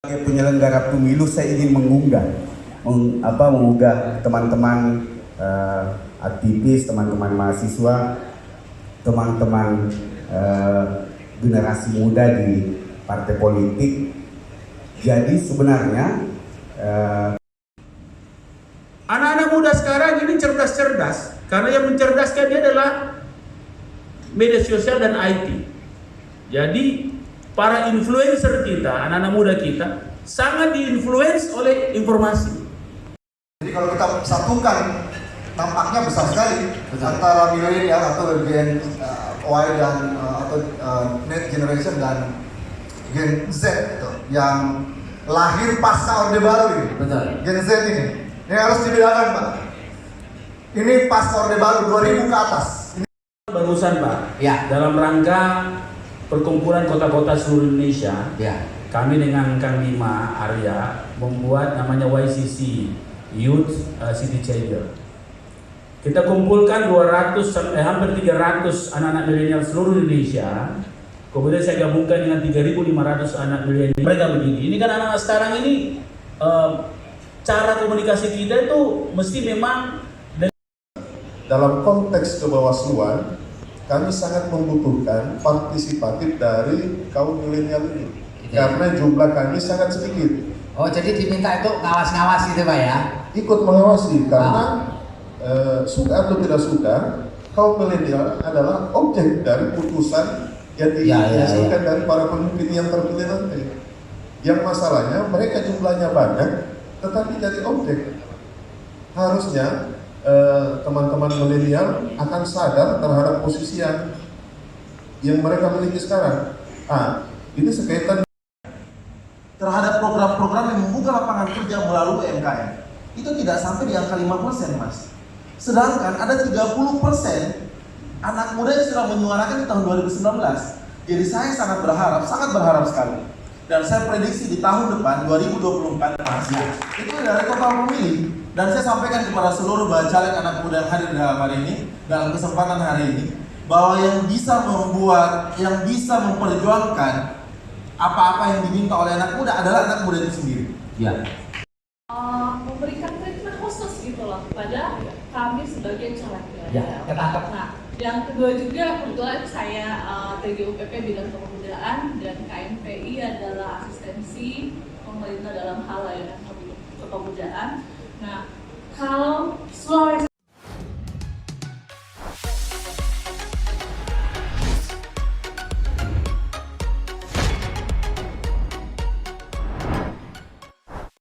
Sebagai penyelenggara pemilu saya ingin mengunggah teman-teman aktivis, teman-teman mahasiswa, teman-teman generasi muda di partai politik. Jadi sebenarnya anak-anak muda sekarang ini cerdas-cerdas, karena yang mencerdaskan dia adalah media sosial dan IT. Jadi para influencer kita, anak-anak muda kita sangat diinfluence oleh informasi. Jadi kalau kita satukan, nampaknya besar sekali antara milenial atau Gen Y dan Net Generation dan Gen Z itu, yang lahir pasca Orde Baru ini. Betul. Gen Z ini harus dibedakan, Pak. Ini pasca Orde Baru 2000 ke atas. Barusan Pak, Ya. dalam rangka perkumpulan kota-kota seluruh Indonesia, Ya. kami dengan Kang Bima Arya membuat namanya YCC, Youth City Changer. Kita kumpulkan hampir 300 anak-anak milenial seluruh Indonesia. Kemudian saya gabungkan dengan 3.500 anak milenial. Mereka begini, ini kan anak-anak sekarang ini cara komunikasi kita itu mesti memang dalam konteks kebawasluan, kami sangat membutuhkan partisipatif dari kaum milenial ini. Karena jumlah kami sangat sedikit. Oh, jadi diminta itu ngawas-ngawas gitu Pak ya? Ikut mengawasi, karena suka atau tidak suka, kaum milenial adalah objek dari putusan yang dihasilkan dari para pemimpin yang terpilih nanti. Yang masalahnya mereka jumlahnya banyak, tetapi jadi objek. Harusnya teman-teman milenial akan sadar terhadap posisi yang mereka miliki sekarang. Ini sekaitan terhadap program-program yang membuka lapangan kerja melalui UMKM. Itu tidak sampai di angka 5%, Mas. Sedangkan ada 30% anak muda yang sudah menyuarakan di tahun 2019. Jadi saya sangat berharap sekali. Dan saya prediksi di tahun depan 2024 Mas, itu dari total pemilih. Dan saya sampaikan kepada seluruh bacalek anak muda yang hadir dalam hari ini, dalam kesempatan hari ini, bahwa yang bisa membuat, yang bisa memperjuangkan apa-apa yang diminta oleh anak muda adalah anak muda itu sendiri. Ya. Memberikan treatment khusus gitu loh pada kami sebagai caleg. Ya, ketangkep. Nah, yang kedua juga kebetulan saya TGUPP bidang kepemudaan dan KMPI adalah asistensi pemerintah dalam hal layanan kepemudaan. Nah, kalau